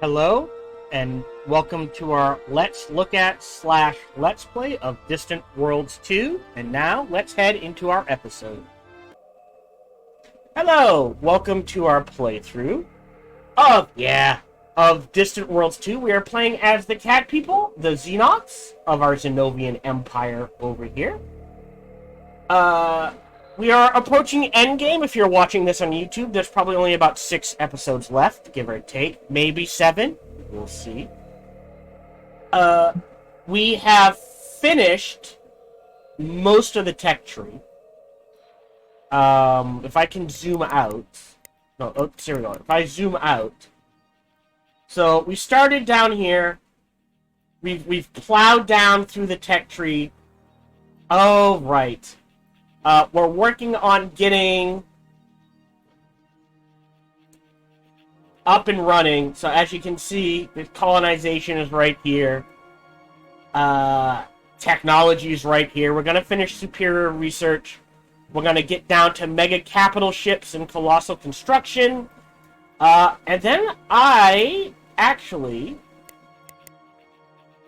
Hello, and welcome to our Let's Look at / Let's Play of Distant Worlds 2. And now, let's head into our episode. Hello, welcome to our playthrough of Distant Worlds 2. We are playing as the cat people, the Xenox of our Xenovian Empire over here. We are approaching endgame. If you're watching this on YouTube, there's probably only about 6 episodes left, give or take. Maybe 7. We'll see. We have finished most of the tech tree. If I can zoom out. No, oh, here we go. If I zoom out. So, we started down here. We've plowed down through the tech tree. Oh, right. We're working on getting up and running. So as you can see, the colonization is right here. Technology is right here. We're going to finish superior research. We're going to get down to mega capital ships and colossal construction. And then I actually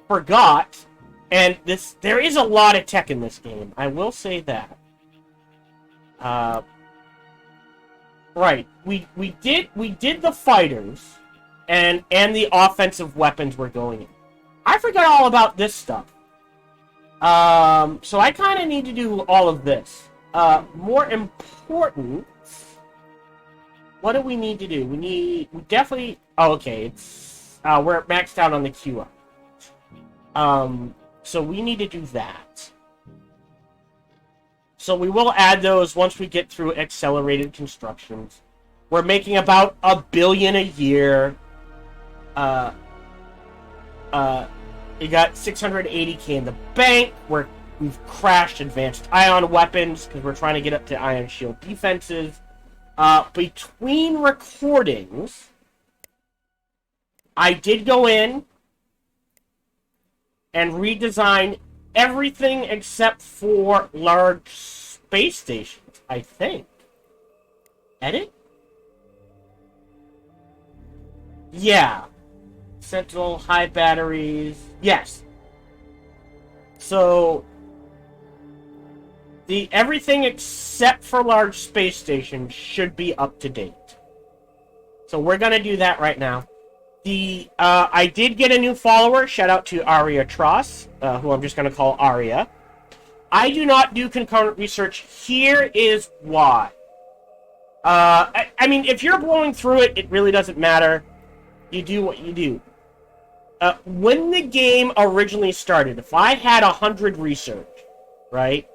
forgot, and there is a lot of tech in this game. I will say that. Right. We did the fighters and the offensive weapons we're going in. I forgot all about this stuff. So I kind of need to do all of this. More important, what do we need to do? We definitely, oh, okay, it's, we're maxed out on the QR. So we need to do that. So we will add those once we get through accelerated constructions. We're making about $1 billion a year. You got 680k in the bank. We've crashed advanced ion weapons because we're trying to get up to ion shield defenses. Between recordings, I did go in and redesign everything except for large space stations, I think. Edit? Yeah. Sentinel, high batteries. Yes. So, everything except for large space stations should be up to date. So we're gonna do that right now. I did get a new follower. Shout out to Aria Tross, who I'm just going to call Aria. I do not do concurrent research. Here is why. I mean, if you're blowing through it, it really doesn't matter. You do what you do. When the game originally started, if I had 100 research, right?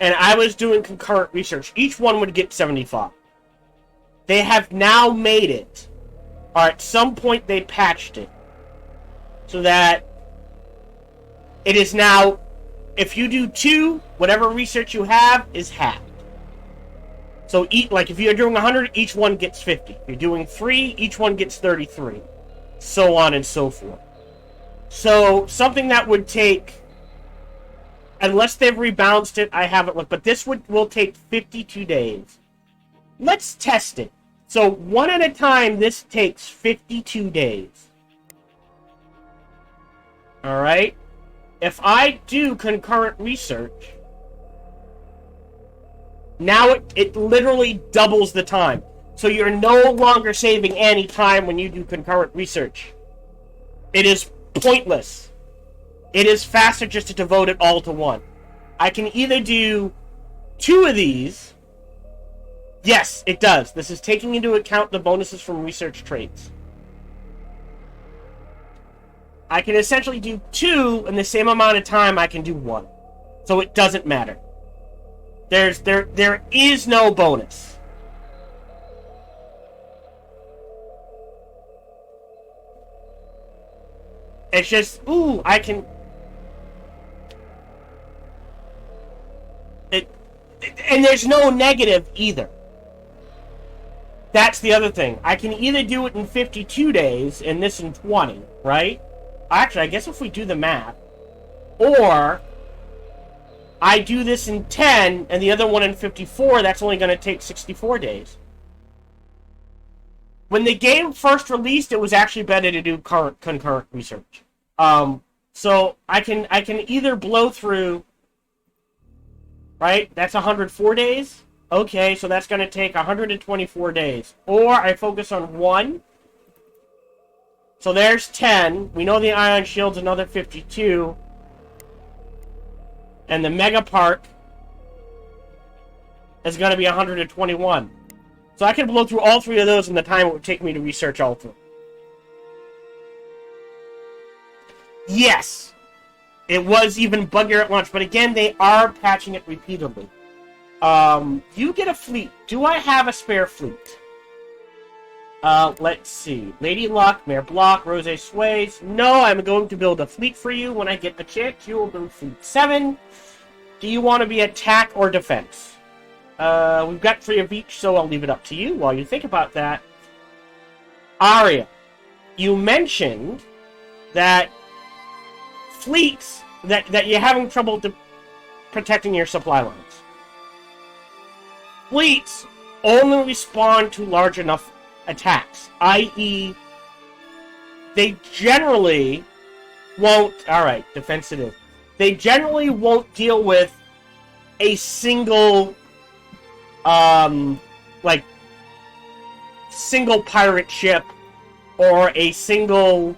And I was doing concurrent research, each one would get 75. They have now made it, or at some point they patched it, so that it is now, if you do 2, whatever research you have is halved. So, like, if you're doing 100, each one gets 50. If you're doing 3, each one gets 33. So on and so forth. So, something that would take, unless they've rebalanced it, I haven't looked, but this will take 52 days. Let's test it. So, one at a time, this takes 52 days. Alright? If I do concurrent research, now it literally doubles the time. So you're no longer saving any time when you do concurrent research. It is pointless. It is faster just to devote it all to one. I can either do 2 of these. Yes, it does. This is taking into account the bonuses from research traits. I can essentially do 2 in the same amount of time I can do 1. So it doesn't matter. There is no bonus. It's just, ooh, I can... And there's no negative either. That's the other thing. I can either do it in 52 days and this in 20, right? Actually, I guess if we do the math. Or I do this in 10 and the other one in 54, that's only going to take 64 days. when the game first released, it was actually better to do concurrent research. So I can either blow through, right? That's 104 days. Okay, so that's going to take 124 days. Or I focus on one. So there's 10. We know the ion shield's another 52. And the mega park is going to be 121. So I can blow through all three of those in the time it would take me to research all three. Yes, it was even buggier at launch, but again, they are patching it repeatedly. You get a fleet. Do I have a spare fleet? Let's see. Lady Luck, Mayor Block, Rose Sways. No, I'm going to build a fleet for you when I get the chance. You will build Fleet 7. Do you want to be attack or defense? We've got 3 of each, so I'll leave it up to you while you think about that. Aria, you mentioned that fleets, that you're having trouble protecting your supply lines. Fleets only respond to large enough attacks, i.e., they generally won't... Alright, defensive. They generally won't deal with a single... single pirate ship or a single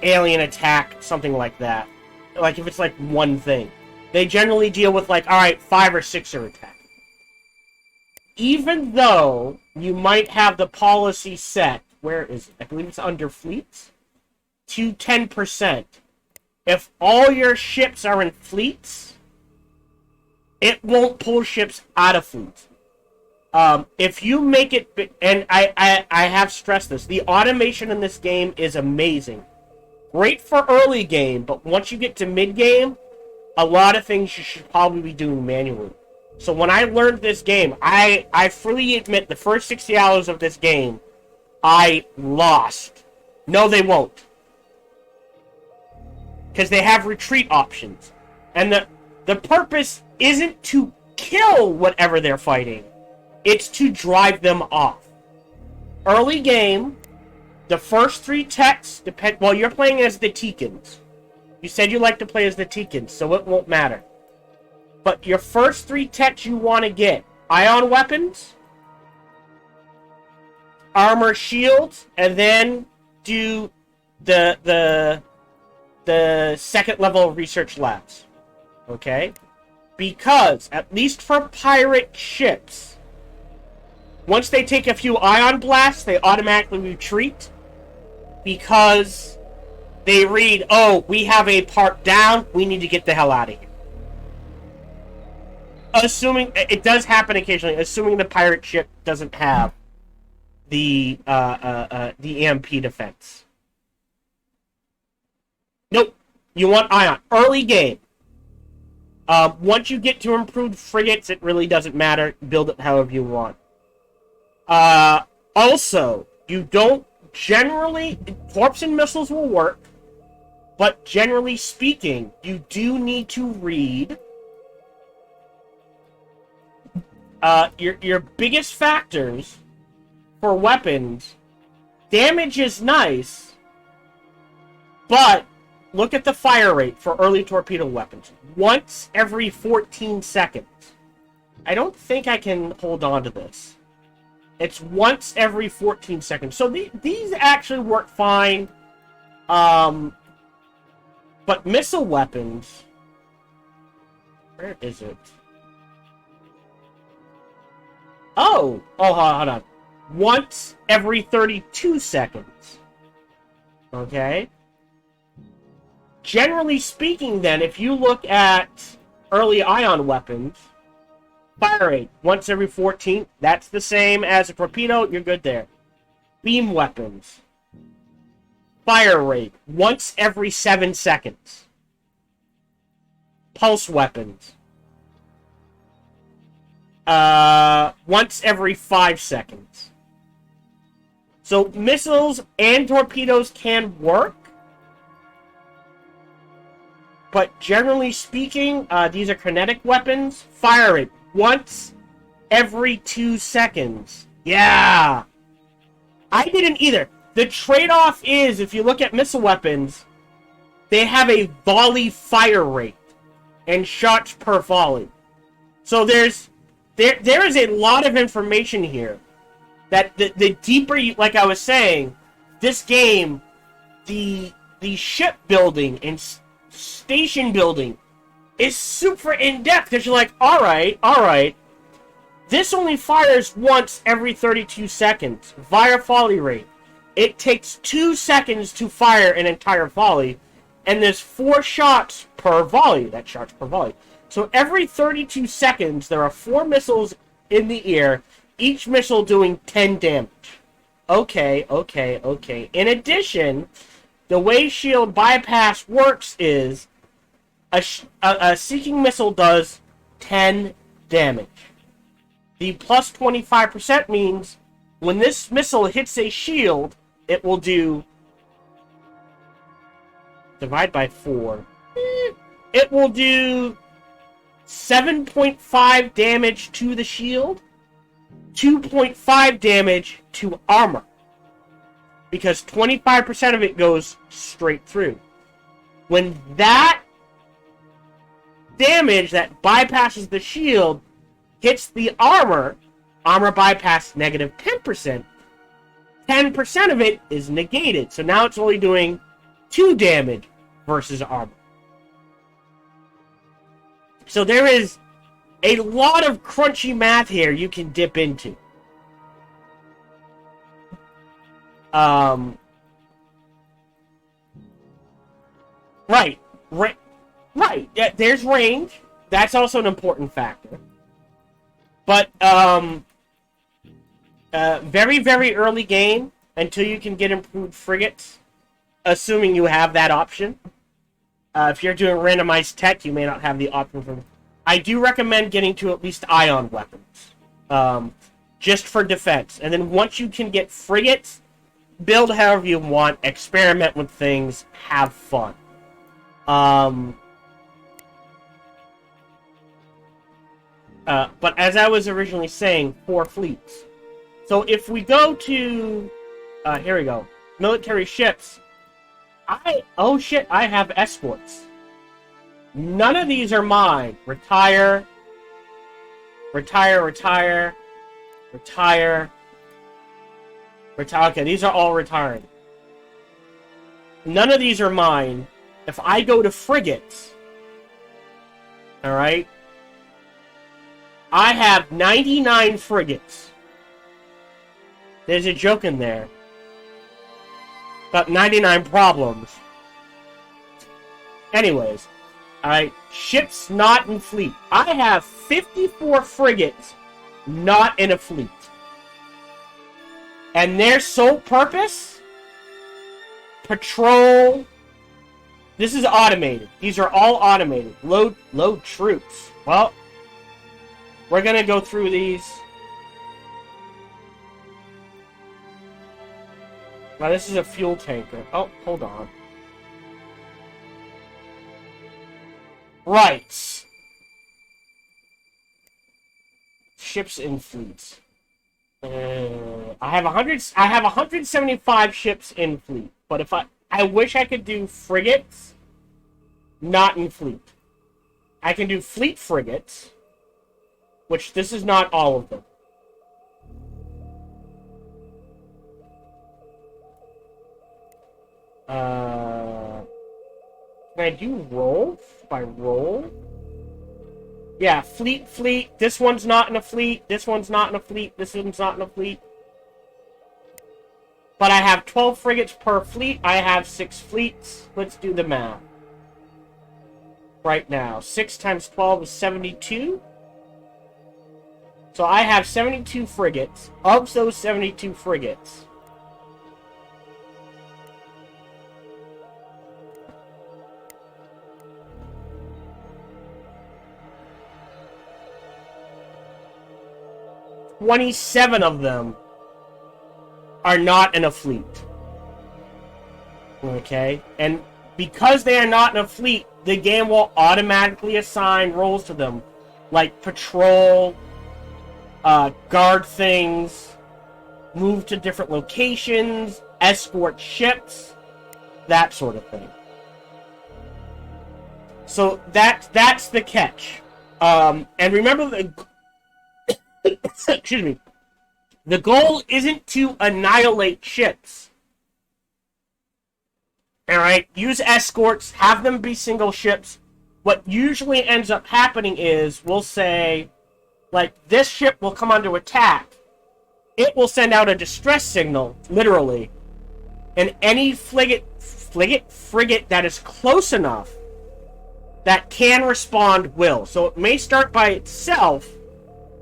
alien attack, something like that. Like, if it's like one thing. They generally deal with, like, alright, 5 or 6er attack. Even though you might have the policy set, where is it? I believe it's under fleets, to 10%. If all your ships are in fleets, it won't pull ships out of fleets. If you make it, and I have stressed this, the automation in this game is amazing. Great for early game, but once you get to mid-game, a lot of things you should probably be doing manually. So when I learned this game, I freely admit the first 60 hours of this game, I lost. No, they won't. Because they have retreat options. And the purpose isn't to kill whatever they're fighting. It's to drive them off. Early game, the first 3 techs depend... Well, you're playing as the Teekins. You said you like to play as the Teekins, so it won't matter. But your first 3 techs you want to get: ion weapons, armor shields, and then do the second level of research labs. Okay? Because, at least for pirate ships, once they take a few ion blasts, they automatically retreat. Because they read, oh, we have a part down, we need to get the hell out of here. Assuming, it does happen occasionally, assuming the pirate ship doesn't have the EMP defense. Nope. You want ion. Early game. Once you get to improved frigates, it really doesn't matter. Build it however you want. Also, you don't generally... Torps and missiles will work, but generally speaking, you do need to read... your biggest factors for weapons. Damage is nice, but look at the fire rate for early torpedo weapons. Once every 14 seconds. I don't think I can hold on to this. It's once every 14 seconds. So these actually work fine. But missile weapons... Where is it? Oh, hold on. Once every 32 seconds. Okay? Generally speaking, then, if you look at early ion weapons, fire rate, once every 14, that's the same as a torpedo, you're good there. Beam weapons, fire rate, once every 7 seconds. Pulse weapons, once every 5 seconds. So missiles and torpedoes can work, but generally speaking, these are kinetic weapons. Fire it once every 2 seconds. Yeah! I didn't either. The trade-off is, if you look at missile weapons, they have a volley fire rate and shots per volley. So there is a lot of information here that the deeper you, like I was saying, this game, the ship building and station building is super in-depth, because you're like, all right, this only fires once every 32 seconds via volley rate. It takes 2 seconds to fire an entire volley, and there's 4 shots per volley. That's shots per volley. So every 32 seconds, there are 4 missiles in the air, each missile doing 10 damage. Okay. In addition, the way shield bypass works is a seeking missile does 10 damage. The plus 25% means when this missile hits a shield, it will do... divide by 4. It will do 7.5 damage to the shield, 2.5 damage to armor. Because 25% of it goes straight through. When that damage that bypasses the shield hits the armor bypass negative 10%. 10% of it is negated. So now it's only doing 2 damage versus armor. So there is a lot of crunchy math here you can dip into. Right. There's range. That's also an important factor. But, very, very early game, until you can get improved frigates, assuming you have that option. If you're doing randomized tech, you may not have the option for... I do recommend getting to at least ion weapons. Just for defense. And then once you can get frigates, build however you want, experiment with things, have fun. But as I was originally saying, 4 fleets. So if we go to... here we go. Military ships. Oh shit, I have escorts. None of these are mine. Retire. Okay, these are all retiring. None of these are mine. If I go to frigates, alright, I have 99 frigates. There's a joke in there about 99 problems. Anyways, alright, ships not in fleet. I have 54 frigates not in a fleet. And their sole purpose? Patrol. This is automated. These are all automated. Load troops. Well, we're gonna go through these. Now this is a fuel tanker. Oh, hold on. Right. Ships in fleets. I have 175 ships in fleet, but if I wish I could do frigates not in fleet. I can do fleet frigates, which this is not all of them. Can I do roll by roll? Yeah, fleet. This one's not in a fleet. This one's not in a fleet. This one's not in a fleet. But I have 12 frigates per fleet. I have 6 fleets. Let's do the math. Right now. 6 times 12 is 72. So I have 72 frigates. Of those 72 frigates, $27 of them are not in a fleet. Okay? And because they are not in a fleet, the game will automatically assign roles to them. Like patrol, guard things, move to different locations, escort ships, that sort of thing. So that's the catch. And remember, excuse me, the goal isn't to annihilate ships. Alright, use escorts, have them be single ships. What usually ends up happening is, we'll say, like, this ship will come under attack. It will send out a distress signal, literally. And any frigate that is close enough that can respond will. So it may start by itself,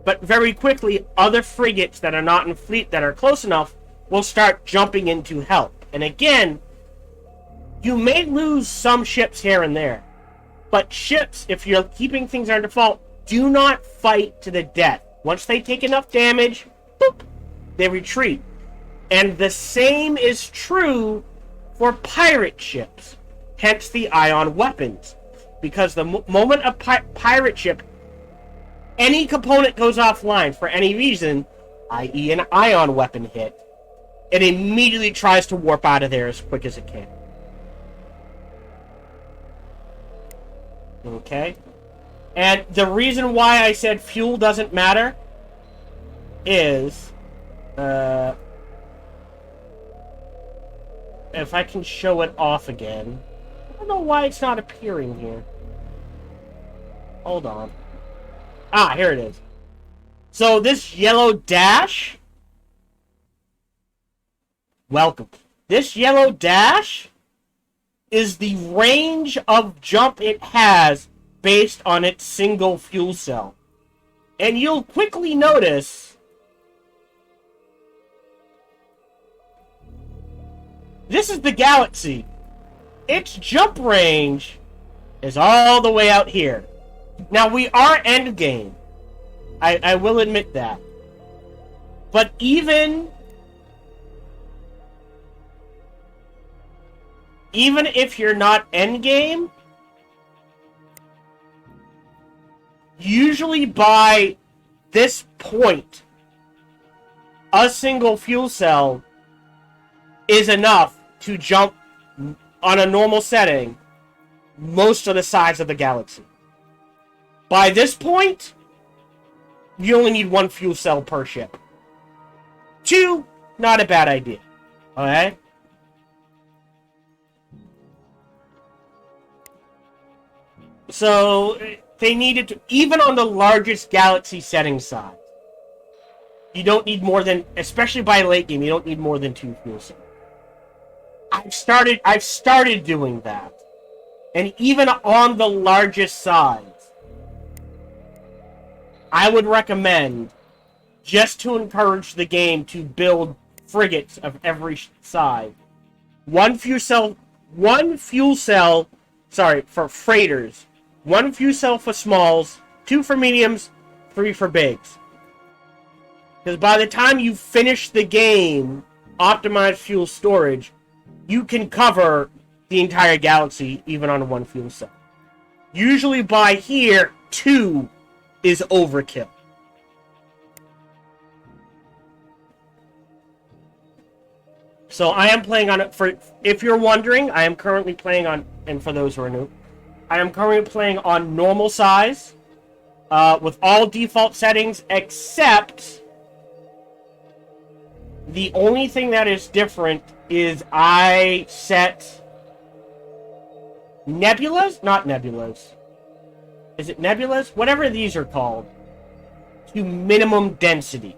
but very quickly, other frigates that are not in fleet that are close enough will start jumping in to help. And again, you may lose some ships here and there. But ships, if you're keeping things under default, do not fight to the death. Once they take enough damage, boop, they retreat. And the same is true for pirate ships. Hence the ion weapons. Because the moment a pirate ship, any component goes offline for any reason, i.e. an ion weapon hit, it immediately tries to warp out of there as quick as it can. Okay? And the reason why I said fuel doesn't matter is, if I can show it off again. I don't know why it's not appearing here. Hold on. Ah, here it is. So this yellow dash, welcome. This yellow dash is the range of jump it has based on its single fuel cell. And you'll quickly notice this is the galaxy. Its jump range is all the way out here. Now, we are endgame. I will admit that. But even if you're not endgame, usually by this point, a single fuel cell is enough to jump on a normal setting most of the size of the galaxy. By this point, you only need one fuel cell per ship. 2, not a bad idea. Okay? So, they needed to, even on the largest galaxy setting size, you don't need more than, especially by late game, you don't need more than 2 fuel cells. I've started doing that. And even on the largest size, I would recommend, just to encourage the game to build frigates of every size, one fuel cell, for freighters, 1 fuel cell for smalls, 2 for mediums, 3 for bigs. Because by the time you finish the game, optimized fuel storage, you can cover the entire galaxy even on 1 fuel cell. Usually by here, 2 is overkill. So I am playing on it for, if you're wondering, I am currently playing on, and for those who are new, I am currently playing on normal size, with all default settings, except the only thing that is different is I set nebulas? Not nebulas. Is it nebulas? Whatever these are called. To minimum density.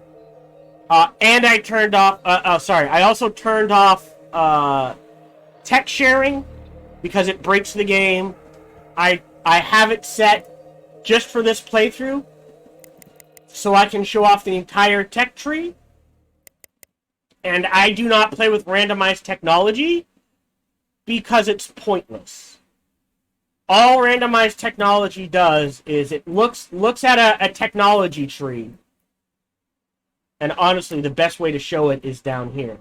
And I turned off... I also turned off tech sharing because it breaks the game. I have it set just for this playthrough so I can show off the entire tech tree. And I do not play with randomized technology because it's pointless. All randomized technology does is it looks at a technology tree. And honestly, the best way to show it is down here.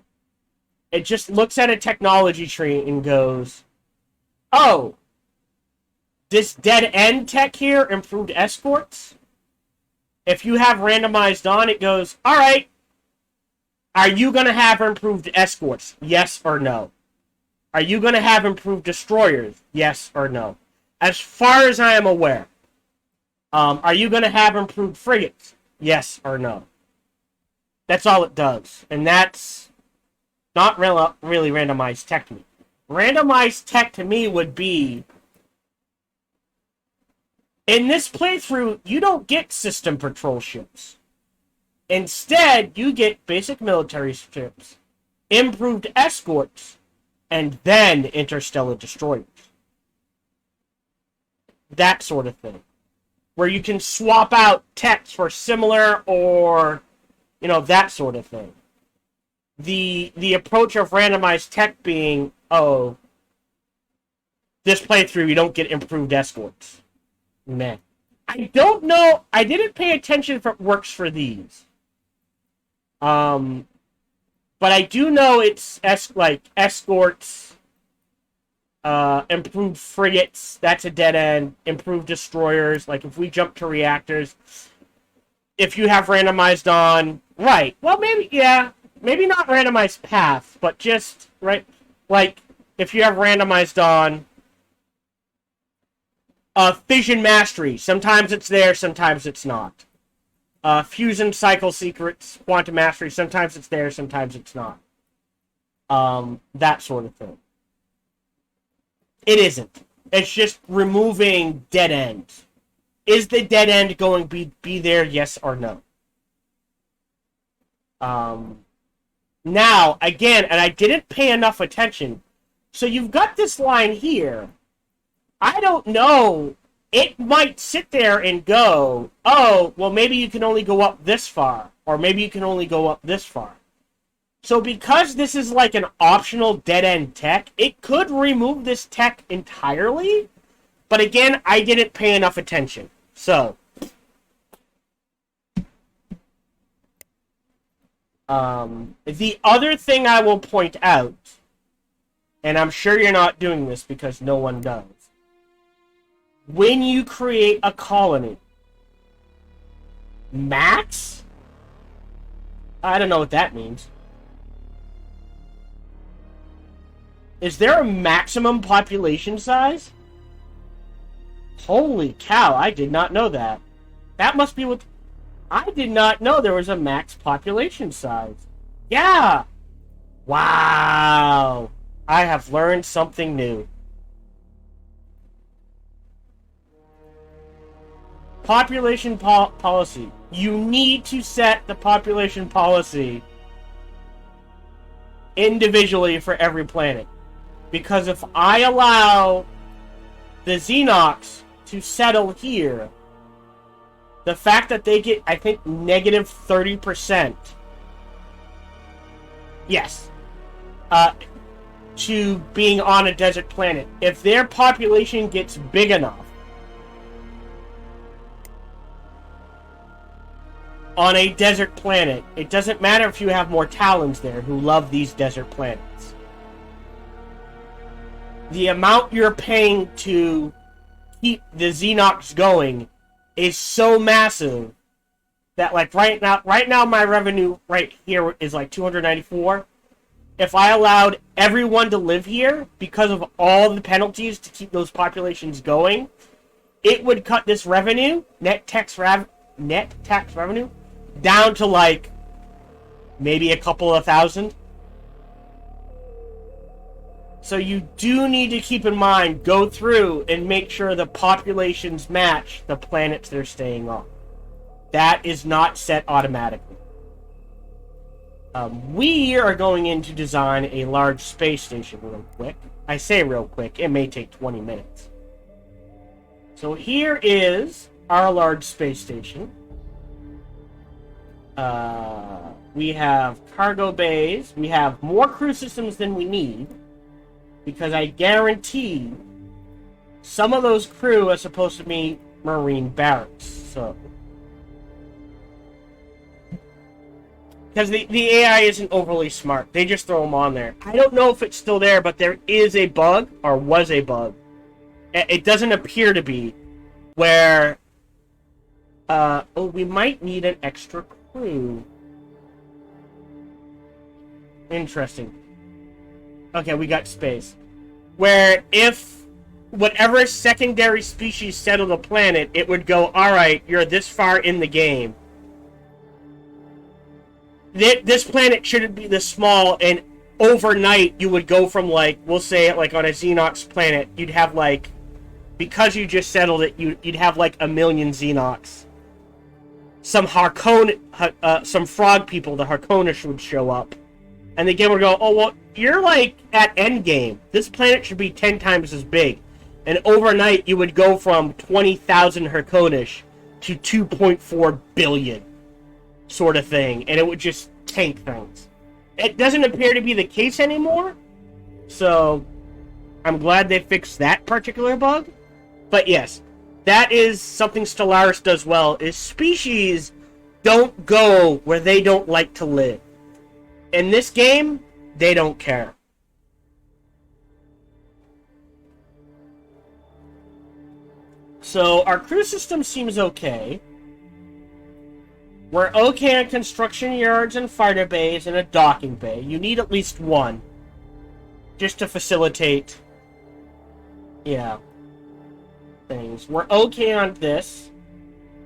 It just looks at a technology tree and goes, oh, this dead-end tech here improved escorts. If you have randomized on, it goes, alright, Are you going to have improved escorts? Yes or no? Are you going to have improved destroyers? Yes or no? As far as I am aware. Are you going to have improved frigates? Yes or no? That's all it does. And that's not really randomized tech to me. Randomized tech to me would be, in this playthrough, you don't get system patrol ships. Instead, you get basic military ships, improved escorts, and then interstellar destroyers. That sort of thing. Where you can swap out techs for similar or, you know, that sort of thing. The approach of randomized tech being, oh, this playthrough you don't get improved escorts. Meh. I don't know. I didn't pay attention if it works for these. But I do know it's like escorts, improved frigates, that's a dead end, improved destroyers, like if we jump to reactors, if you have randomized on, right, well maybe, yeah, maybe not randomized path, but just, right, like if you have randomized on fission mastery, sometimes it's there, sometimes it's not. Fusion cycle secrets, quantum mastery, sometimes it's there, sometimes it's not. That sort of thing. It isn't. It's just removing dead ends. Is the dead end going to be there, yes or no? Now, again, and I didn't pay enough attention, so you've got this line here. I don't know. It might sit there and go, oh, well, maybe you can only go up this far, or maybe you can only go up this far. So because this is like an optional dead-end tech, it could remove this tech entirely, but again, I didn't pay enough attention. So, the other thing I will point out, and I'm sure you're not doing this because no one does, when you create a colony, max? I don't know what that means. Is there a maximum population size? Holy cow, I did not know that. That must be what... I did not know there was a max population size. Yeah! Wow! I have learned something new. Population policy. You need to set the population policy individually for every planet. Because if I allow the Xenox to settle here, the fact that they get, I think, negative 30%, yes, to being on a desert planet, if their population gets big enough, on a desert planet, it doesn't matter if you have more Talons there who love these desert planets. The amount you're paying to keep the Xenox going is so massive that, like, right now my revenue right here is like 294. If I allowed everyone to live here because of all the penalties to keep those populations going, it would cut this revenue, net tax revenue, down to like maybe a couple of thousand. So you do need to keep in mind, go through and make sure the populations match the planets they're staying on. That is not set automatically. We are going in to design a large space station real quick. I say real quick, it may take 20 minutes. So here is our large space station. We have cargo bays. We have more crew systems than we need, because I guarantee some of those crew are supposed to be Marine barracks. So, because the AI isn't overly smart, they just throw them on there. I don't know if it's still there, but there is a bug, or was a bug. It doesn't appear to be, where oh, we might need an extra crew. Interesting. Okay, we got space. Where if whatever secondary species settled a planet, it would go, alright, you're this far in the game. This planet shouldn't be this small, and overnight you would go from, like, we'll say, like, on a Xenox planet, you'd have, like, because you just settled it, you'd have, like, 1 million Xenox. Some some frog people, the Harkonish, would show up. And the game would go, oh, well, you're, like, at endgame. This planet should be 10 times as big. And overnight, you would go from 20,000 Harkonish to 2.4 billion. Sort of thing. And it would just tank things. It doesn't appear to be the case anymore. So, I'm glad they fixed that particular bug. But yes, that is something Stellaris does well, is species don't go where they don't like to live. In this game, they don't care. So, our crew system seems okay. We're okay on construction yards and fighter bays and a docking bay. You need at least one. Just to facilitate... yeah. Things. We're okay on this.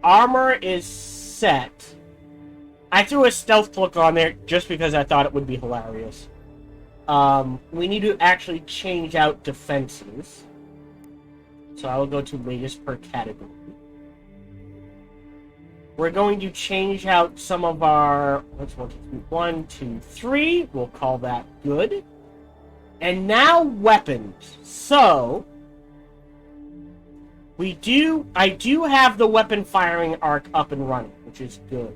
Armor is set. I threw a stealth cloak on there just because I thought it would be hilarious. We need to actually change out defenses. So I will go to latest per category. We're going to change out some of our... let's 1, 2, 3. We'll call that good. And now weapons. So... I do have the weapon firing arc up and running, which is good.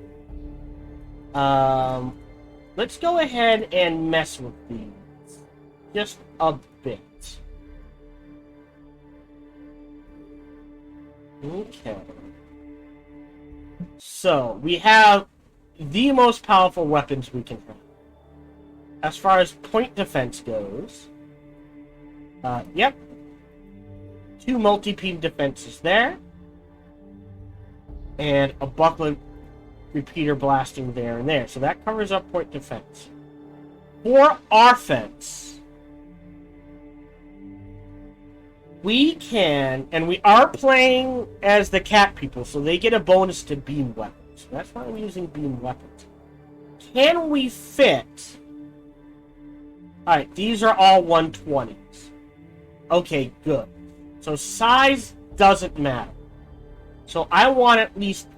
Let's go ahead and mess with these. Just a bit. Okay. So, we have the most powerful weapons we can have. As far as point defense goes, yep. 2 multi-beam defenses there. And a buckler repeater blasting there and there. So that covers up point defense. For offense, we can, and we are playing as the cat people, so they get a bonus to beam weapons. So that's why I'm using beam weapons. Can we fit... alright, these are all 120s. Okay, good. So size doesn't matter. So I want at least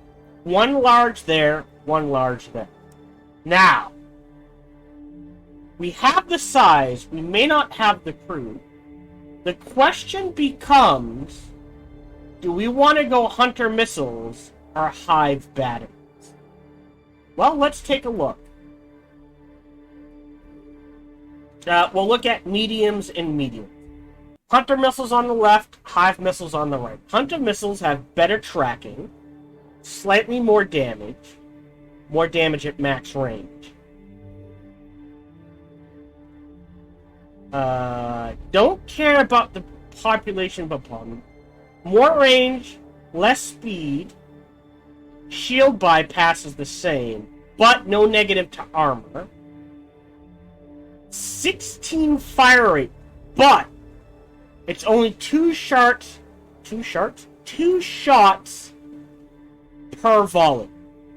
1 large there, 1 large there. Now, we have the size, we may not have the crew. The question becomes, do we want to go Hunter missiles or Hive batteries? Well, let's take a look. We'll look at mediums and mediums. Hunter missiles on the left, Hive missiles on the right. Hunter missiles have better tracking, slightly more damage at max range. Don't care about the population bomb. More range, less speed, shield bypass is the same, but no negative to armor. 16 fire rate, but it's only 2 shots per volley.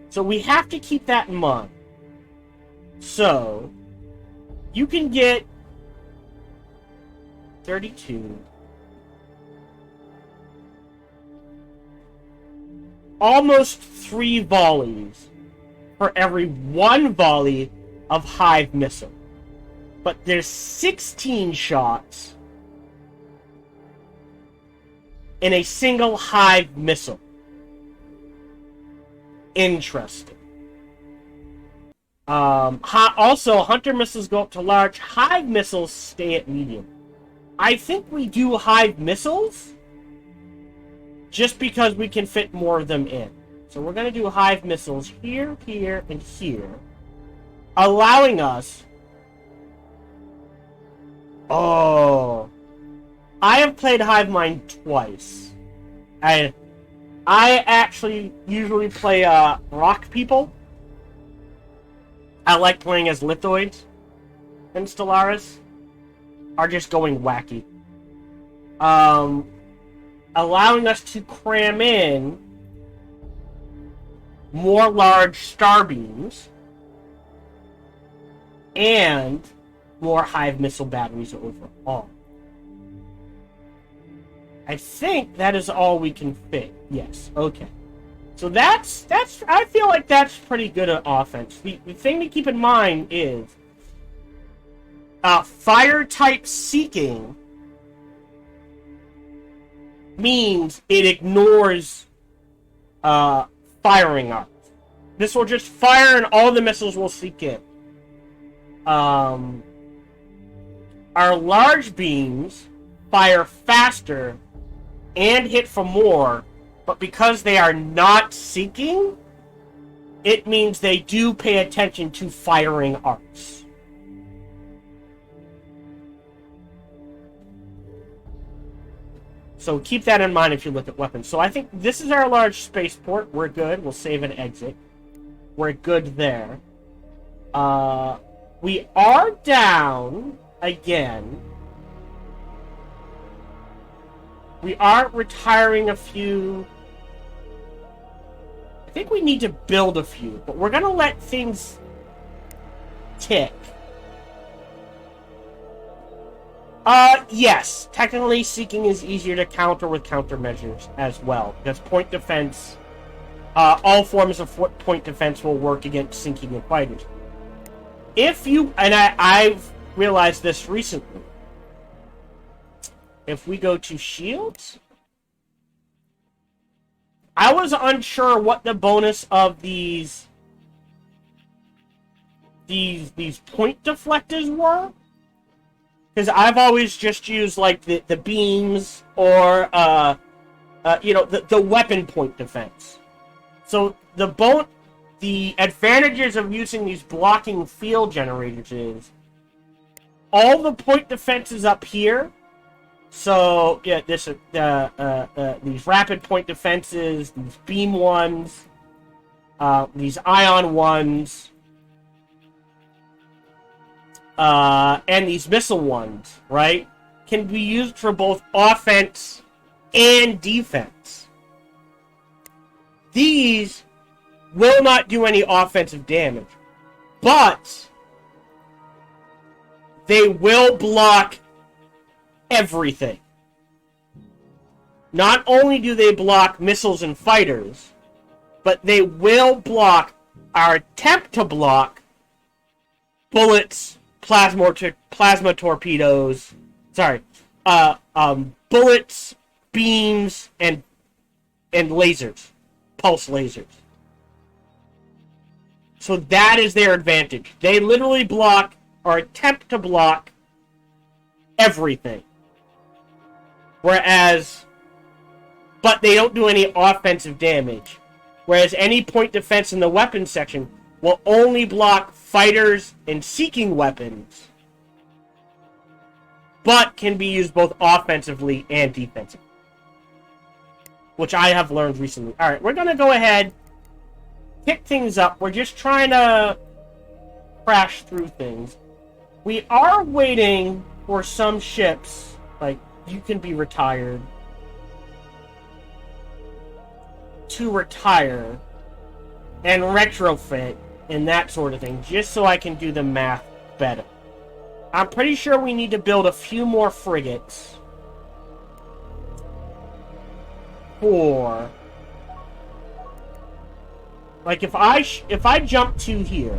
So we have to keep that in mind. So, you can get 32. Almost 3 volleys for every 1 volley of Hive missile. But there's 16 shots in a single Hive missile. Interesting. Also, Hunter missiles go up to large. Hive missiles stay at medium. I think we do Hive missiles just because we can fit more of them in. So we're going to do Hive missiles here, here, and here, allowing us... oh... I have played Hive Mind twice. I actually usually play rock people. I like playing as lithoids. and Stellaris are just going wacky. Allowing us to cram in more large star beams and more Hive missile batteries overall. I think that is all we can fit. Yes, okay. So that's I feel like that's pretty good at offense. The thing to keep in mind is fire type seeking means it ignores firing arcs. This will just fire and all the missiles will seek in. Our large beams fire faster and hit for more, but because they are not seeking, it means they do pay attention to firing arcs. So keep that in mind if you look at weapons. So I think this is our large spaceport. We're good. We'll save and exit. We're good there. We are down again. We are retiring a few. I think we need to build a few, but we're going to let things tick. Yes. Technically, seeking is easier to counter with countermeasures as well, because point defense, all forms of point defense will work against sinking and fighters. If you, and I've realized this recently, if we go to shields, I was unsure what the bonus of these point deflectors were, because I've always just used like the beams or the weapon point defense. So the advantages of using these blocking field generators is all the point defenses up here. So yeah, these rapid point defenses, these beam ones, these ion ones, and these missile ones, right, can be used for both offense and defense. These will not do any offensive damage, but they will block everything. Not only do they block missiles and fighters, but they will block our attempt to block bullets, plasma torpedoes, bullets, beams, and lasers, pulse lasers. So that is their advantage. They literally block, or attempt to block, everything. But they don't do any offensive damage. Whereas any point defense in the weapons section will only block fighters and seeking weapons, but can be used both offensively and defensively. Which I have learned recently. Alright, we're going to go ahead, pick things up. We're just trying to crash through things. We are waiting for some ships, like, you can be retired, to retire and retrofit and that sort of thing, just so I can do the math better. I'm pretty sure we need to build a few more frigates for, like, if I jump to here,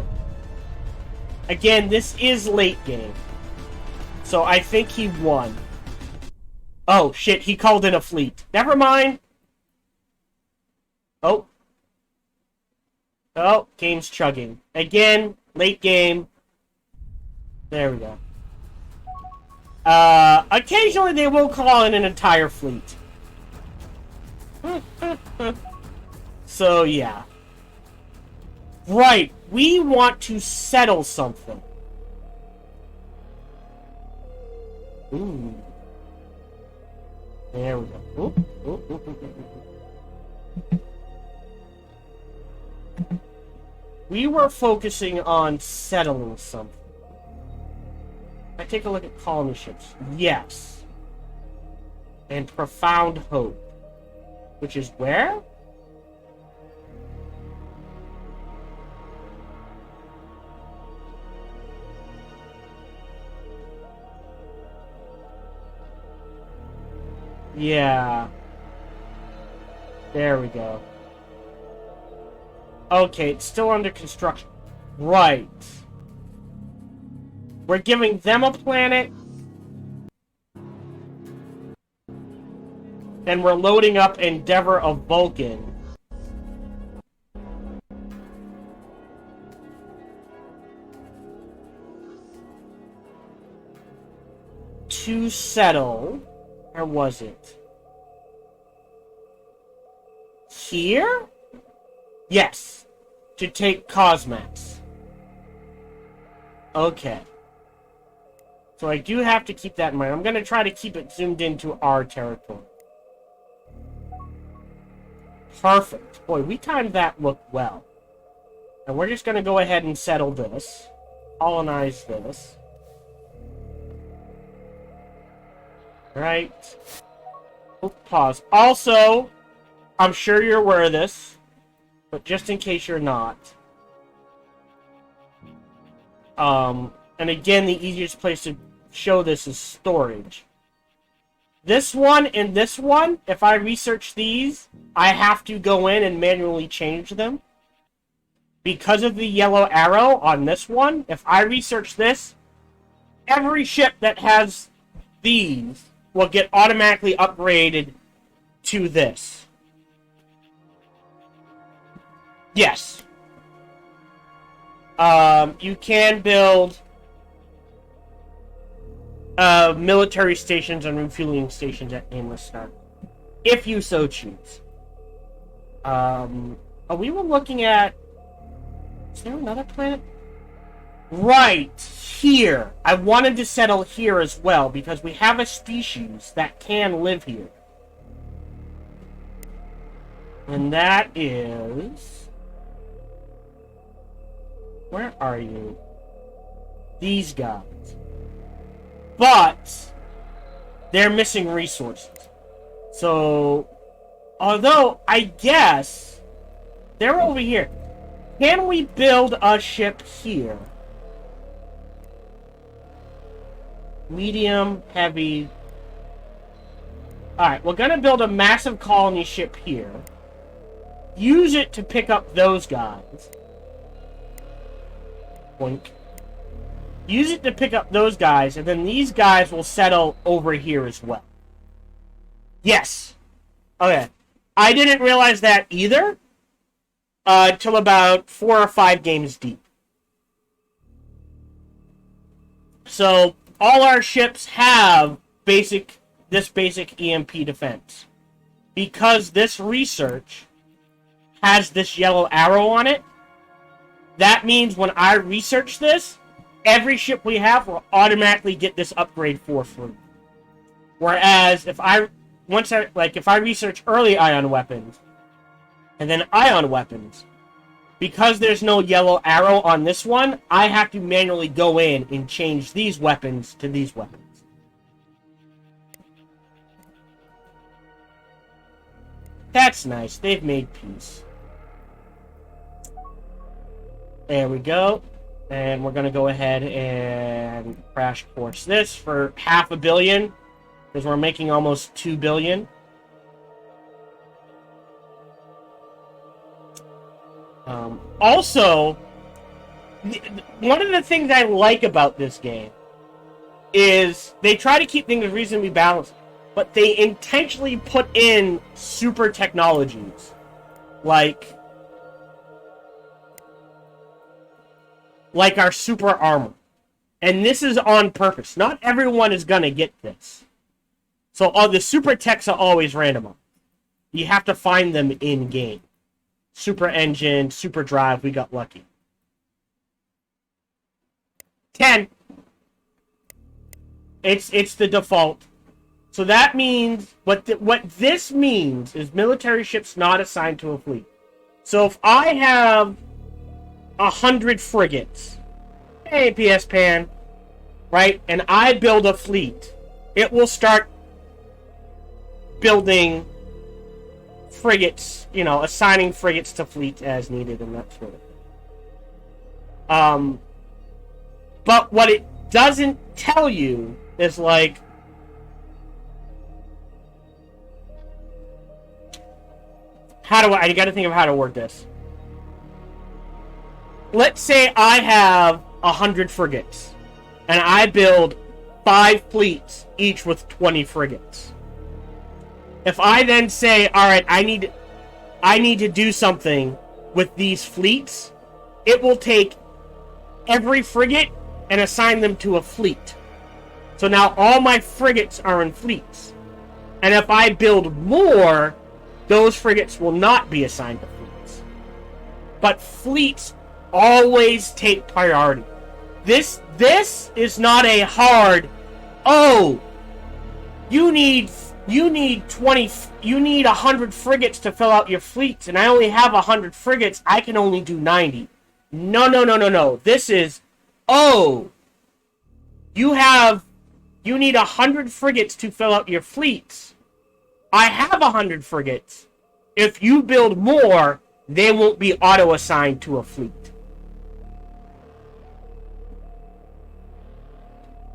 again, this is late game, so I think he won. Oh shit, he called in a fleet. Never mind. Oh, game's chugging. Again, late game. There we go. Occasionally they will call in an entire fleet. So, yeah. Right, we want to settle something. Ooh. There we go. We were focusing on settling something. I take a look at colony ships. Yes. And Profound Hope. Which is where? Yeah. There we go. Okay, it's still under construction. Right. We're giving them a planet. And we're loading up Endeavor of Vulcan. To settle. Where was it? Here? Yes. To take Cosmax. Okay. So I do have to keep that in mind. I'm going to try to keep it zoomed into our territory. Perfect. Boy, we timed that look well. And we're just going to go ahead and settle this. Colonize this. Right. Pause. Also, I'm sure you're aware of this, but just in case you're not. And again, the easiest place to show this is storage. This one and this one, if I research these, I have to go in and manually change them. Because of the yellow arrow on this one, if I research this, every ship that has these will get automatically upgraded to this. Yes. You can build military stations and refueling stations at Aimless Start, if you so choose. We were looking at... Is there another planet? Right, here. I wanted to settle here as well, because we have a species that can live here. And that is... Where are you? These guys. But they're missing resources. So, although I guess they're over here. Can we build a ship here? Medium, heavy. Alright, we're gonna build a massive colony ship here. Use it to pick up those guys. Boink. Use it to pick up those guys, and then these guys will settle over here as well. Yes. Okay. I didn't realize that either. Till about 4 or 5 games deep. So, all our ships have this basic EMP defense. Because this research has this yellow arrow on it, that means when I research this, every ship we have will automatically get this upgrade for free. Whereas if I research early ion weapons and then ion weapons, because there's no yellow arrow on this one, I have to manually go in and change these weapons to these weapons. That's nice. They've made peace. There we go. And we're going to go ahead and crash course this for $500 million, because we're making almost $2 billion. Also, one of the things I like about this game is they try to keep things reasonably balanced, but they intentionally put in super technologies. Like our super armor. And this is on purpose. Not everyone is going to get this. So all the super techs are always randomized. You have to find them in-game. Super engine, super drive, we got lucky. 10. It's the default. So that means, what this means is military ships not assigned to a fleet. So if I have 100 frigates. Hey, PS Pan. right, and I build a fleet, it will start building frigates, assigning frigates to fleets as needed and that sort of thing. But what it doesn't tell you is, like, I gotta think of how to word this. Let's say I have 100 frigates, and I build 5 fleets, each with 20 frigates. If I then say, alright, I need to do something with these fleets, it will take every frigate and assign them to a fleet. So now all my frigates are in fleets. And if I build more, those frigates will not be assigned to fleets. But fleets always take priority. This is not a hard, you need 100 frigates to fill out your fleets, and I only have 100 frigates, I can only do 90. No. This is, you need 100 frigates to fill out your fleets. I have 100 frigates. If you build more, they won't be auto-assigned to a fleet.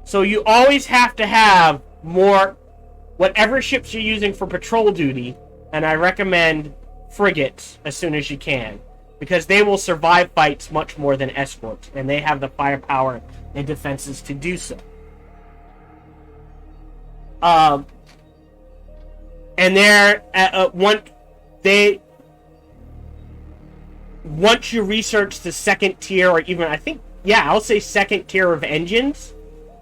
So you always have to have more, whatever ships you're using for patrol duty, and I recommend frigates as soon as you can, because they will survive fights much more than escorts, and they have the firepower and defenses to do so. And they're once you research the second tier, or even I'll say second tier of engines,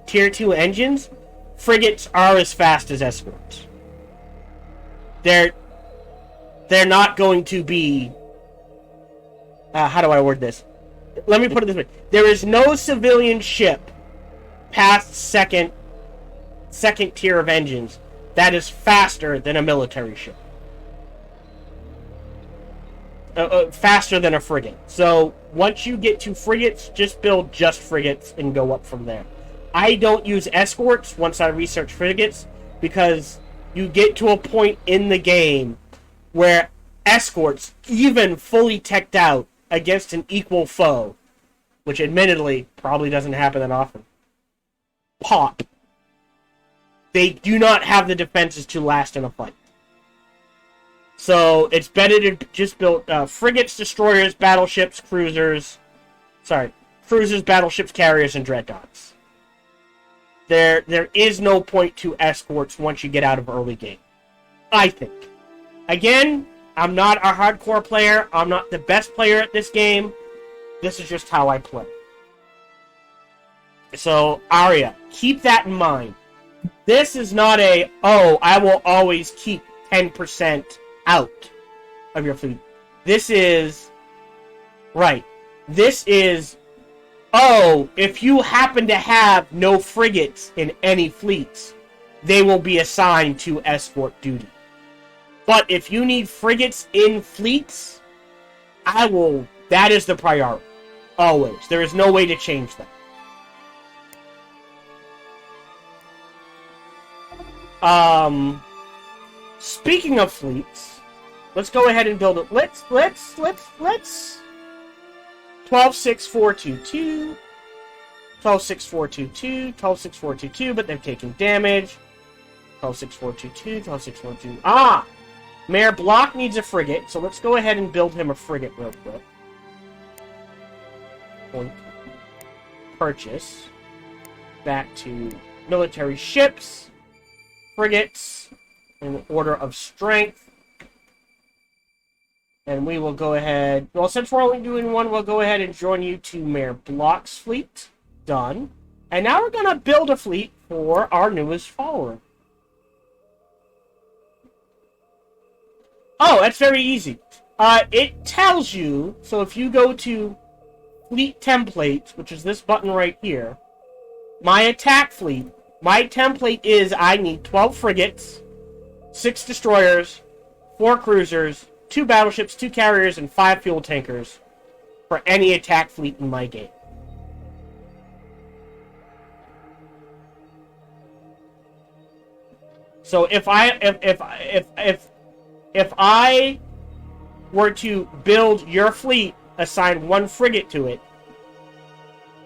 tier 2 engines, frigates are as fast as escorts. They're not going to be. How do I word this? Let me put it this way: there is no civilian ship past second tier of engines that is faster than a military ship. Faster than a frigate. So once you get to frigates, just build just frigates and go up from there. I don't use escorts once I research frigates, because you get to a point in the game where escorts, even fully teched out against an equal foe, which admittedly probably doesn't happen that often, pop. They do not have the defenses to last in a fight. So it's better to just build frigates, destroyers, battleships, cruisers, battleships, carriers, and dreadnoughts. There is no point to escorts once you get out of early game, I think. Again, I'm not a hardcore player. I'm not the best player at this game. This is just how I play. So, Arya, keep that in mind. This is not I will always keep 10% out of your fleet. This is, if you happen to have no frigates in any fleets, they will be assigned to escort duty. But if you need frigates in fleets, that is the priority. Always. There is no way to change that. Speaking of fleets, let's go ahead and build it. Let's 12-6-4-2-2, 12-6-4-2-2, 12-6-4-2-2, but they're taking damage. 12-6-4-2-2, 12-6-4-2. Mayor Block needs a frigate, so let's go ahead and build him a frigate real quick. Point. Purchase. Back to military ships. Frigates. In order of strength. And we will go ahead... Well, since we're only doing one, we'll go ahead and join you to Mayor Block's fleet. Done. And now we're going to build a fleet for our newest follower. Oh, that's very easy. It tells you, so if you go to Fleet Templates, which is this button right here, my attack fleet, my template is I need 12 frigates, 6 destroyers, 4 cruisers, 2 battleships, 2 carriers, and 5 fuel tankers for any attack fleet in my game. So if I were to build your fleet, assign one frigate to it,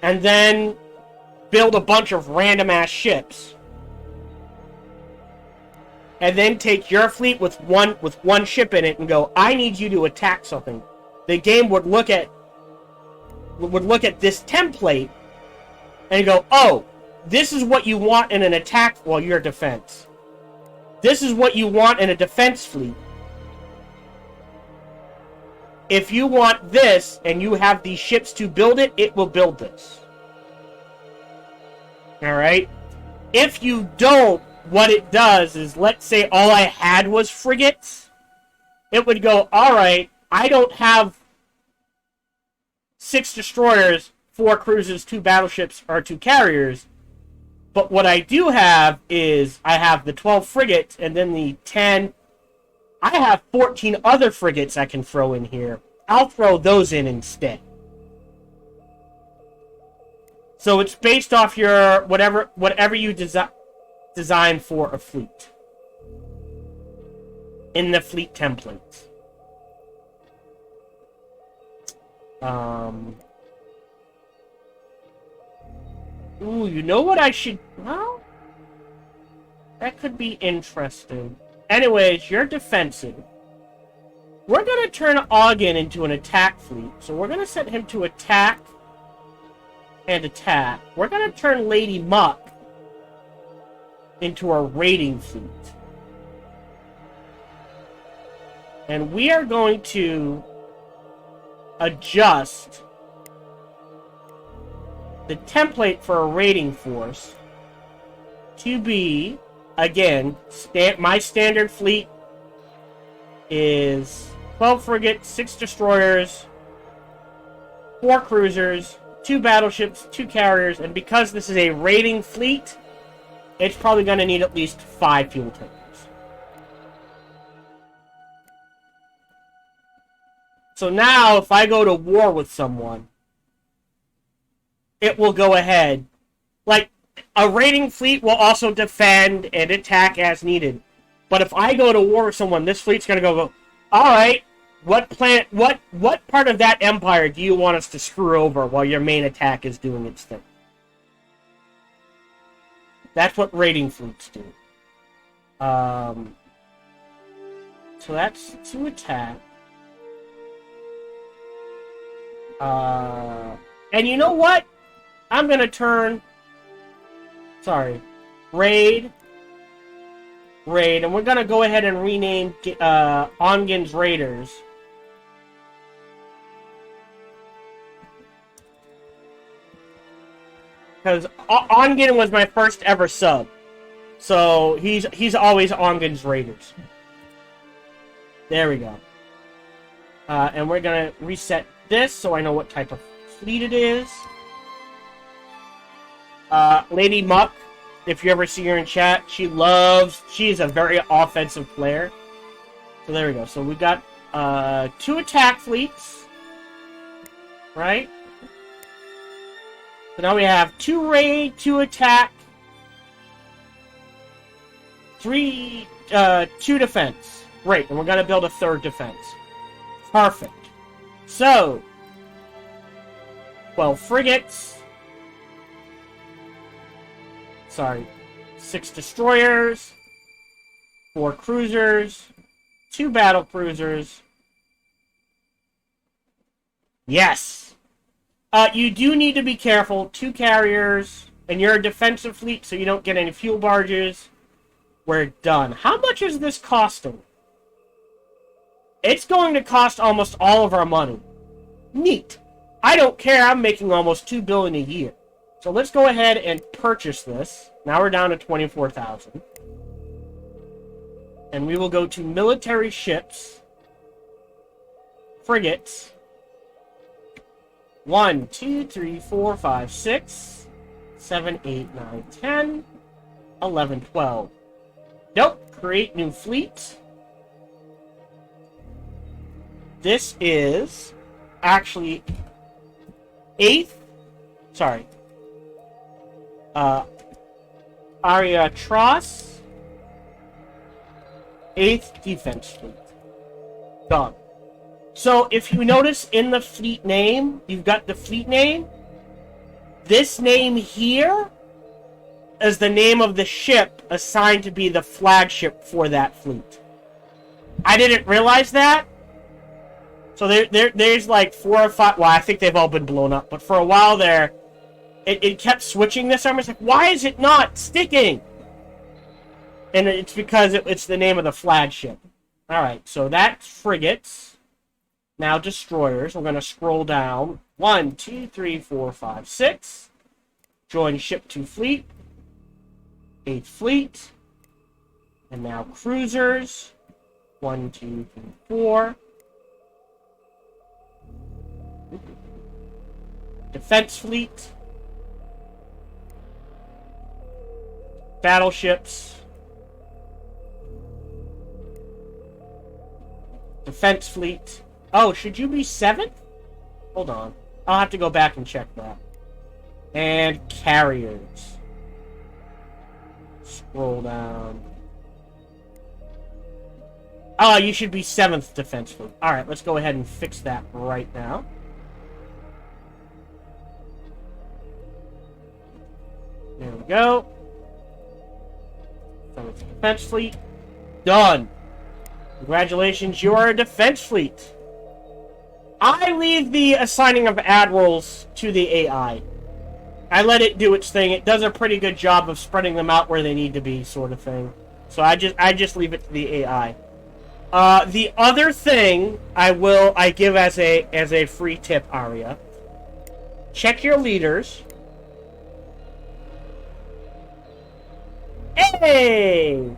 and then build a bunch of random ass ships, and then take your fleet with one ship in it and go, I need you to attack something, the game would look at this template and go, oh, this is what you want in an attack while you're defense. This is what you want in a defense fleet. If you want this and you have these ships to build it, it will build this. Alright? If you don't, what it does is, let's say all I had was frigates, it would go, alright, I don't have 6 destroyers, 4 cruisers, 2 battleships, or 2 carriers, but what I do have is, I have the 12 frigates, and then the 10... I have 14 other frigates I can throw in here. I'll throw those in instead. So it's based off your whatever you design for a fleet in the fleet templates. Ooh, you know what I should... Well, that could be interesting. Anyways, you're defensive. We're going to turn Ogden into an attack fleet. So we're going to set him to attack and attack. We're going to turn Lady Muck into a raiding fleet. And we are going to adjust the template for a raiding force to be, again, my standard fleet is 12 frigates, 6 destroyers, 4 cruisers, 2 battleships, 2 carriers, and because this is a raiding fleet, it's probably going to need at least 5 fuel tankers. So now, if I go to war with someone, it will go ahead. Like, a raiding fleet will also defend and attack as needed. But if I go to war with someone, this fleet's going to go, alright, what part of that empire do you want us to screw over while your main attack is doing its thing? That's what raiding fleets do. So that's to attack. And you know what? I'm going to turn... Sorry. Raid, and we're going to go ahead and rename Ongin's Raiders. Because Ongin was my first ever sub. So he's always Ongin's Raiders. There we go. And we're going to reset this so I know what type of fleet it is. Lady Muck, if you ever see her in chat, she is a very offensive player. So there we go. So we got 2 attack fleets, right? So now we have 2 raid, 2 attack, 2 defense. Great, and we're gonna build a 3rd defense. Perfect. So 12 frigates. Sorry, 6 destroyers, 4 cruisers, 2 battle cruisers. Yes! You do need to be careful. 2 carriers, and you're a defensive fleet, so you don't get any fuel barges. We're done. How much is this costing? It's going to cost almost all of our money. Neat. I don't care. I'm making almost $2 billion a year. So let's go ahead and purchase this. Now we're down to 24,000. And we will go to military ships. Frigates. 1, 2, 3, 4, 5, 6, 7, 8, 9, 10, 11, 12. Nope. Create new fleet. This is actually 8th. Sorry. Aria Tross 8th Defense Fleet. Done. So, if you notice in the fleet name, you've got the fleet name. This name here is the name of the ship assigned to be the flagship for that fleet. I didn't realize that. So there's like 4 or 5... Well, I think they've all been blown up. But for a while there, it kept switching this armor. It's like, why is it not sticking? And it's because it's the name of the flagship. Alright, so that's frigates. Now destroyers. We're going to scroll down. 1, 2, 3, 4, 5, 6. Join ship to fleet. 8th fleet. And now cruisers. 1, 2, 3, 4. Defense fleet. Battleships. Defense fleet. Oh, should you be 7th? Hold on. I'll have to go back and check that. And carriers. Scroll down. Oh, you should be 7th Defense Fleet. Alright, let's go ahead and fix that right now. There we go. 7th Defense Fleet. Done. Congratulations, you are a Defense Fleet. I leave the assigning of admirals to the AI. I let it do its thing. It does a pretty good job of spreading them out where they need to be, sort of thing. So I just leave it to the AI. The other thing I give as a free tip, Aria. Check your leaders. Hey!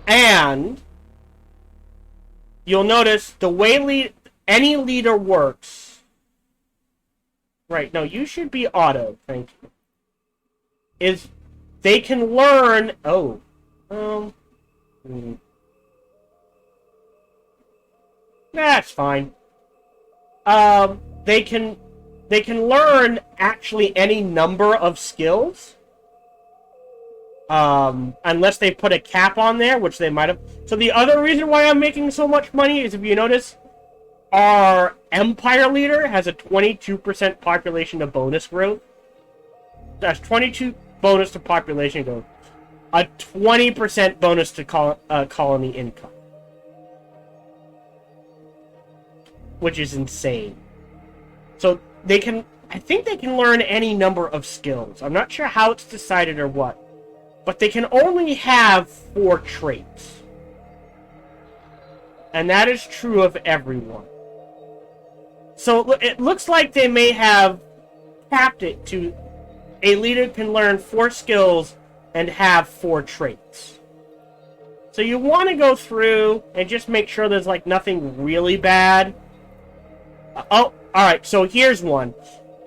And you'll notice the way any leader works. Right, no, you should be auto, thank you. Is they can learn... Oh. That's fine. They can learn actually any number of skills. Unless they put a cap on there, which they might have. So the other reason why I'm making so much money is, if you notice, our Empire leader has a 22% population to bonus growth. That's 22 bonus to population growth. A 20% bonus to colony income. Which is insane. So they can... I think they can learn any number of skills. I'm not sure how it's decided or what. But they can only have 4 traits. And that is true of everyone. So it looks like they may have capped it to a leader can learn 4 skills and have 4 traits. So you want to go through and just make sure there's like nothing really bad. Oh, alright, so here's one.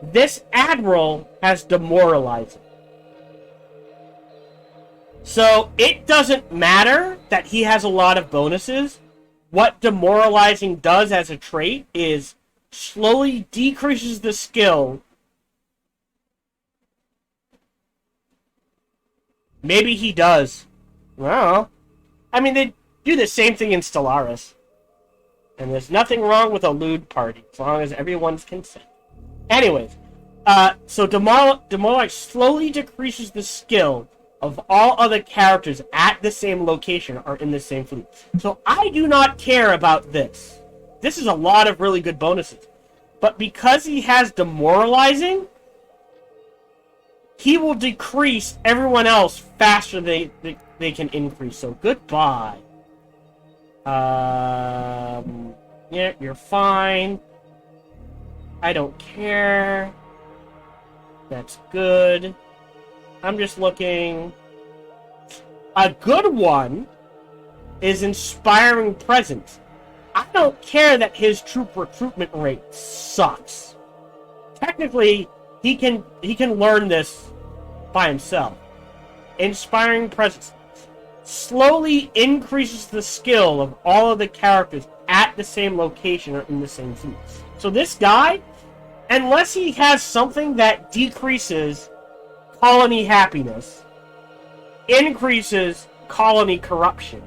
This Admiral has Demoralizing. So, it doesn't matter that he has a lot of bonuses. What Demoralizing does as a trait is slowly decreases the skill. Maybe he does. Well, I mean, they do the same thing in Stellaris. And there's nothing wrong with a lewd party, as long as everyone's consent. Anyways, so Demoralize slowly decreases the skill of all other characters at the same location or in the same fleet. So I do not care about this. This is a lot of really good bonuses. But because he has Demoralizing, he will decrease everyone else faster than they can increase. So goodbye. Yeah, you're fine. I don't care. That's good. I'm just looking. A good one is Inspiring Presence. I don't care that his troop recruitment rate sucks. Technically, he can learn this by himself. Inspiring Presence slowly increases the skill of all of the characters at the same location or in the same fleet. So this guy, unless he has something that decreases colony happiness, increases colony corruption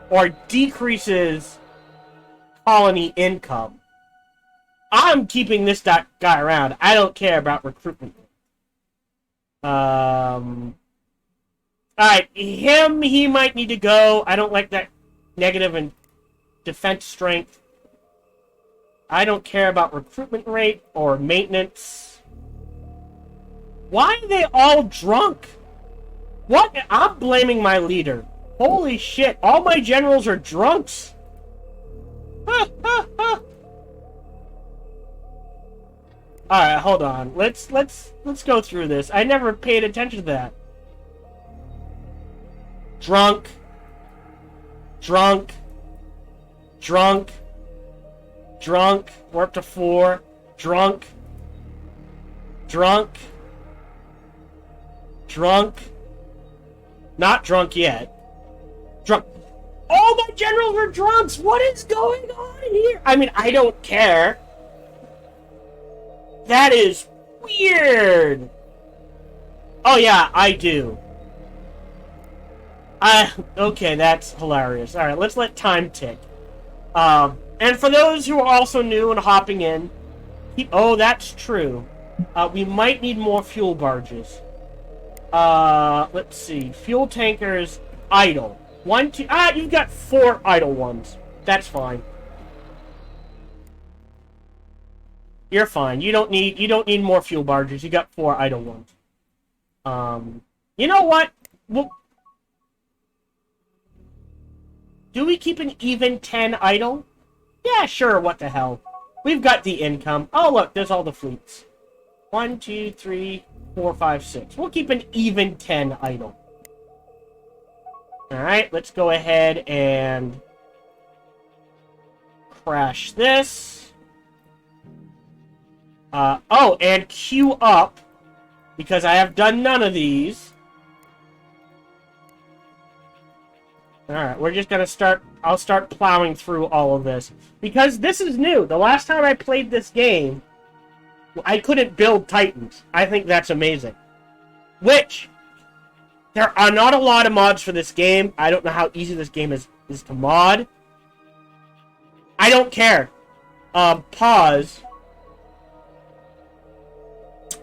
or decreases colony income, I'm keeping this guy around. I don't care about recruitment. Alright, he might need to go. I don't like that negative in defense strength. I don't care about recruitment rate or maintenance. Why are they all drunk? What? I'm blaming my leader. Holy shit, all my generals are drunks. Alright, hold on. Let's go through this. I never paid attention to that. Drunk. Drunk. Drunk. Drunk. We're up to 4. Drunk. Drunk. Drunk. Not drunk yet. Drunk. All my generals are drunks! What is going on here? I mean, I don't care. That is weird. Oh yeah, I do. Okay, that's hilarious. Alright, let's let time tick. And for those who are also new and hopping in, oh, that's true. We might need more fuel barges. Let's see. Fuel tankers, idle. 1, 2... you've got 4 idle ones. That's fine. You're fine. You don't need more fuel barges. You got 4 idle ones. You know what? Well, do we keep an even 10 idle? Yeah, sure, what the hell. We've got the income. Oh, look, there's all the fleets. 1, 2, 3, 4, 5, 6. We'll keep an even 10 idle. Alright, let's go ahead and crash this. Oh, and queue up, because I have done none of these. Alright, we're just gonna start... I'll start plowing through all of this. Because this is new. The last time I played this game, I couldn't build Titans. I think that's amazing. Which, there are not a lot of mods for this game. I don't know how easy this game is to mod. I don't care. Pause.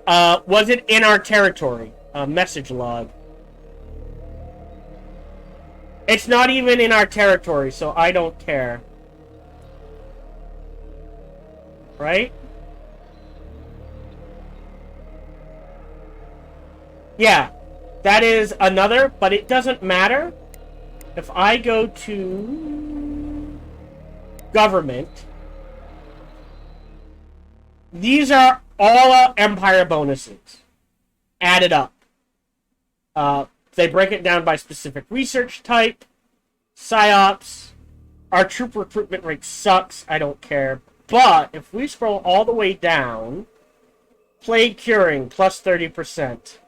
Was it in our territory? Message log. It's not even in our territory, so I don't care. Right? Yeah, that is another, but it doesn't matter. If I go to government, these are all Empire bonuses added up. They break it down by specific research type, psyops. Our troop recruitment rate sucks. I don't care. But if we scroll all the way down, plague curing plus 30%.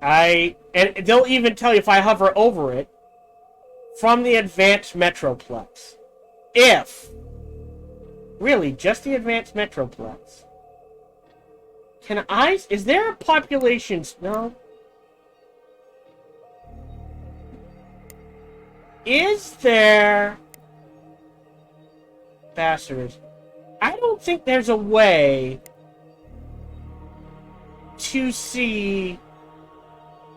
And they'll even tell you if I hover over it from the advanced metroplex. Really, just the advanced metroplex. Is there a population... No. Is there... Bastards. I don't think there's a way to see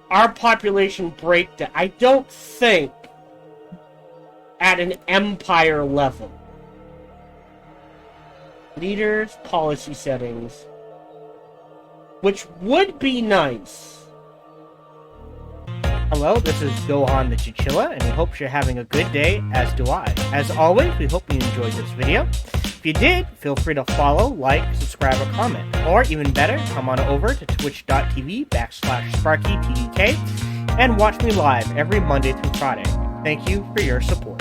our population breakdown. I don't think at an empire level. Leaders, policy settings. Which would be nice. Hello, this is Gohan the Chinchilla, and we hope you're having a good day, as do I. As always, we hope you enjoyed this video. If you did, feel free to follow, like, subscribe, or comment. Or, even better, come on over to twitch.tv/SparkyTDK and watch me live every Monday through Friday. Thank you for your support.